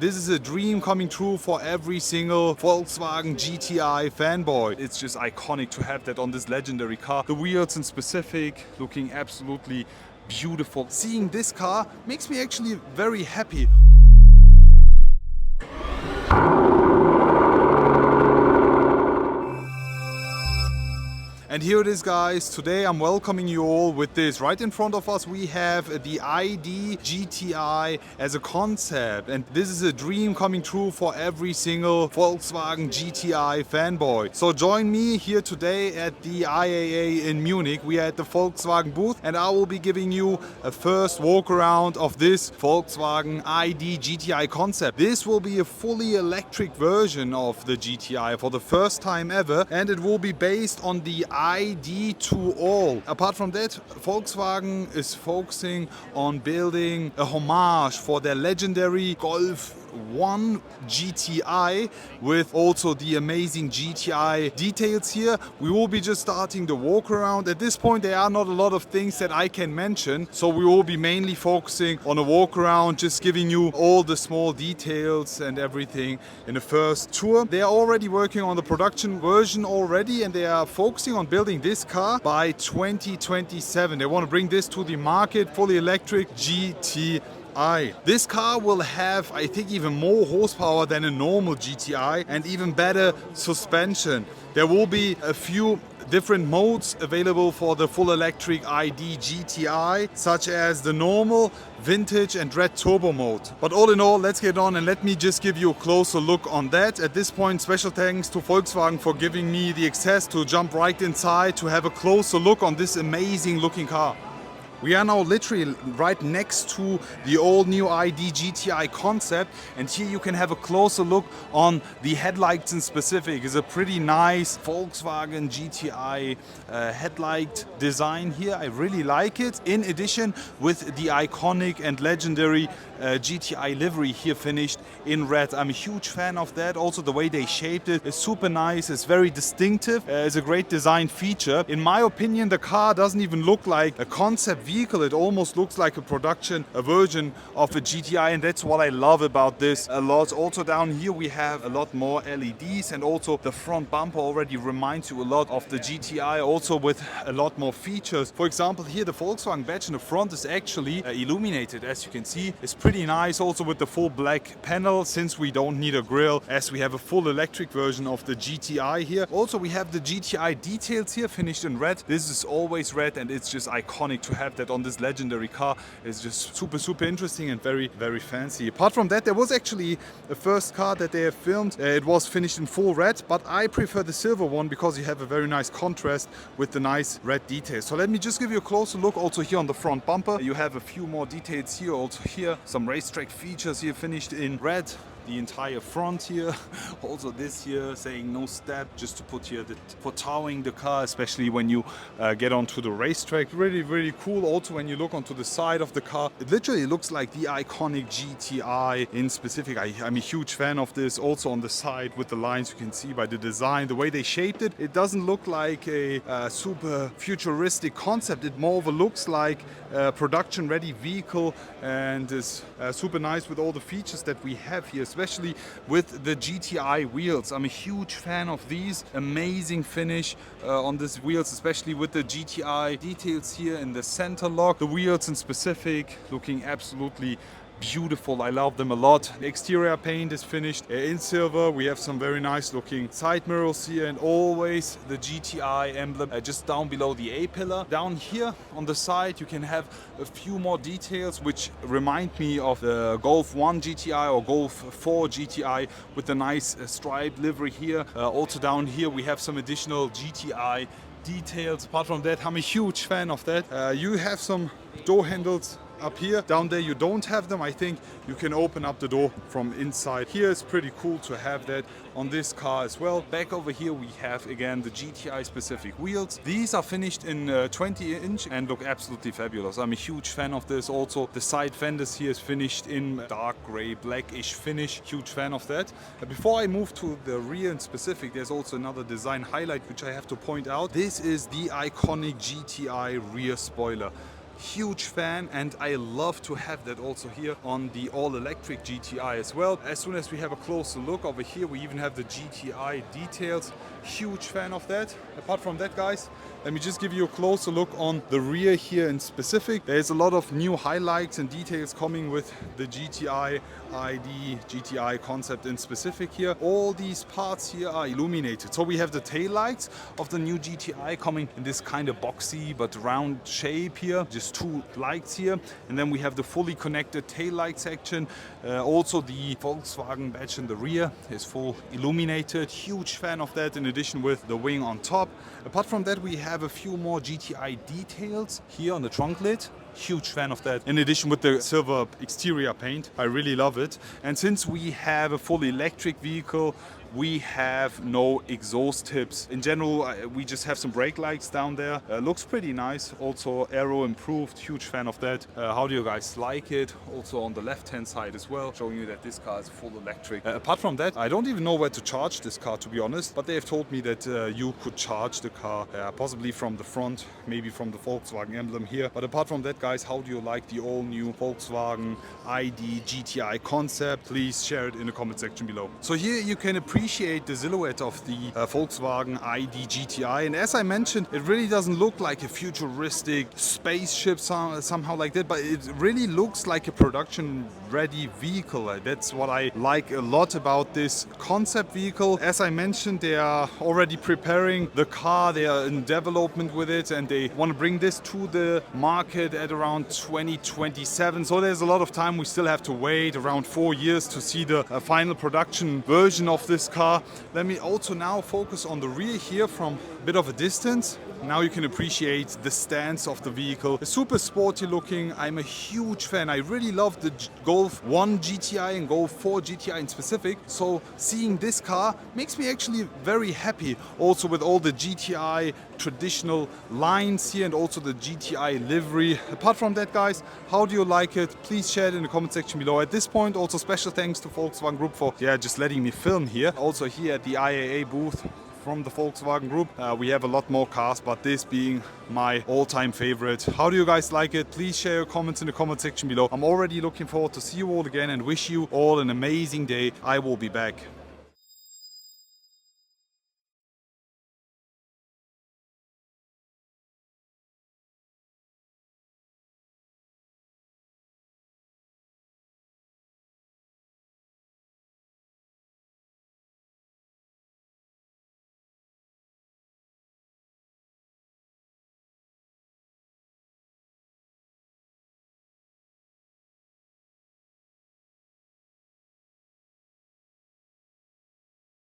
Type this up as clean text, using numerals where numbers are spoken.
This is a dream coming true for every single Volkswagen GTI fanboy. It's just iconic to have that on this legendary car. The wheels in specific looking absolutely beautiful. Seeing this car makes me actually very happy. And here it is, guys. Today I'm welcoming you all with this. Right in front of us we have the ID GTI as a concept, and this is a dream coming true for every single Volkswagen GTI fanboy. So join me here today at the IAA in Munich. We are at the Volkswagen booth and I will be giving you a first walk around of this Volkswagen ID GTI Concept. This will be a fully electric version of the GTI for the first time ever, and it will be based on the ID to all. Apart from that, Volkswagen is focusing on building a homage for their legendary Golf 1 GTI with also the amazing GTI details here. We will be just starting the walk around. At this point there are not a lot of things that I can mention, so we will be mainly focusing on a walk around, just giving you all the small details and everything in the first tour. They are already working on the production version already, and they are focusing on building this car by 2027. They want to bring this to the market, fully electric GTI. This car will have, I think, even more horsepower than a normal GTI and even better suspension. There will be a few different modes available for the full electric ID GTI, such as the normal, vintage and red turbo mode. But all in all, let's get on and let me just give you a closer look on that. At this point, special thanks to Volkswagen for giving me the access to jump right inside to have a closer look on this amazing looking car. We are now literally right next to the all new ID GTI Concept, and here you can have a closer look on the headlights in specific. It's a pretty nice Volkswagen GTI headlight design here. I really like it. In addition, with the iconic and legendary GTI livery here finished in red. I'm a huge fan of that. Also the way they shaped it is super nice. It's very distinctive. It's a great design feature. In my opinion, the car doesn't even look like a concept vehicle. It almost looks like a version of a GTI, and that's what I love about this a lot. Also down here we have a lot more LEDs, and also the front bumper already reminds you a lot of the GTI, also with a lot more features. For example, here the Volkswagen badge in the front is actually illuminated, as you can see. It's pretty nice, also with the full black panel, since we don't need a grille as we have a full electric version of the GTI here. Also we have the GTI details here finished in red. This is always red, and it's just iconic to have that on this legendary car. It's just super interesting and very fancy. Apart from that, there was actually a first car that they have filmed. It was finished in full red, but I prefer the silver one because you have a very nice contrast with the nice red details. So let me just give you a closer look also here on the front bumper. You have a few more details here, also here some racetrack features here finished in red. The entire front here, also this here saying no step, just to put here for towing the car, especially when you get onto the racetrack. Really cool. Also when you look onto the side of the car, it literally looks like the iconic GTI in specific. I'm a huge fan of this. Also on the side with the lines, you can see by the design, the way they shaped it, it doesn't look like a super futuristic concept. It more of a looks like a production ready vehicle, and is super nice with all the features that we have here, especially with the GTI wheels. I'm a huge fan of these. Amazing finish on these wheels, especially with the GTI details here in the center lock. The wheels in specific looking absolutely beautiful. I love them a lot. The exterior paint is finished in silver. We have some very nice looking side mirrors here, and always the GTI emblem just down below the A pillar. Down here on the side you can have a few more details which remind me of the Golf 1 GTI or Golf 4 GTI with the nice striped livery here. Also down here we have some additional GTI details. Apart from that, I'm a huge fan of that. You have some door handles up here. Down there you don't have them. I think you can open up the door from inside. Here it's pretty cool to have that on this car as well. Back over here we have again the GTI specific wheels. These are finished in 20-inch and look absolutely fabulous. I'm a huge fan of this. Also the side fenders here is finished in dark gray blackish finish. Huge fan of that. Before I move to the rear in specific, there's also another design highlight which I have to point out. This is the iconic GTI rear spoiler. huge fan, and I love to have that also here on the all-electric GTI as well. As soon as we have a closer look over here, we even have the GTI details. Huge fan of that. Apart from that, guys, let me just give you a closer look on the rear here in specific. There's a lot of new highlights and details coming with the GTI ID, GTI Concept in specific here. All these parts here are illuminated. So we have the tail lights of the new GTI coming in this kind of boxy but round shape here. Just two lights here. And then we have the fully connected tail light section. Also the Volkswagen badge in the rear is full illuminated. Huge fan of that, in addition with the wing on top. Apart from that, we have a few more GTI details here on the trunk lid. Huge fan of that. In addition with the silver exterior paint, I really love it. And since we have a fully electric vehicle, we have no exhaust tips. In general, we just have some brake lights down there. Looks pretty nice. Also aero improved. Huge fan of that. How do you guys like it? Also on the left hand side as well, showing you that this car is full electric. Apart from that, I don't even know where to charge this car, to be honest, but they have told me that you could charge the car possibly from the front, maybe from the Volkswagen emblem here. But apart from that, guys, how do you like the all new Volkswagen ID GTI Concept? Please share it in the comment section below. So here you can appreciate the silhouette of the Volkswagen ID GTI, and as I mentioned, it really doesn't look like a futuristic spaceship somehow like that, but it really looks like a production ready vehicle. That's what I like a lot about this concept vehicle. As I mentioned, they are already preparing the car, they are in development with it, and they want to bring this to the market at around 2027. So there's a lot of time. We still have to wait around 4 years to see the final production version of this car. Let me also now focus on the rear here from a bit of a distance. Now you can appreciate the stance of the vehicle. It's super sporty looking. I'm a huge fan. I really love the Golf 1 GTI and Golf 4 GTI in specific. So seeing this car makes me actually very happy. Also with all the GTI traditional lines here and also the GTI livery. Apart from that, guys, how do you like it? Please share it in the comment section below. At this point, also special thanks to Volkswagen Group for just letting me film here. Also here at the IAA booth from the Volkswagen Group. We have a lot more cars, but this being my all-time favorite. How do you guys like it? Please share your comments in the comment section below. I'm already looking forward to see you all again and wish you all an amazing day. I will be back.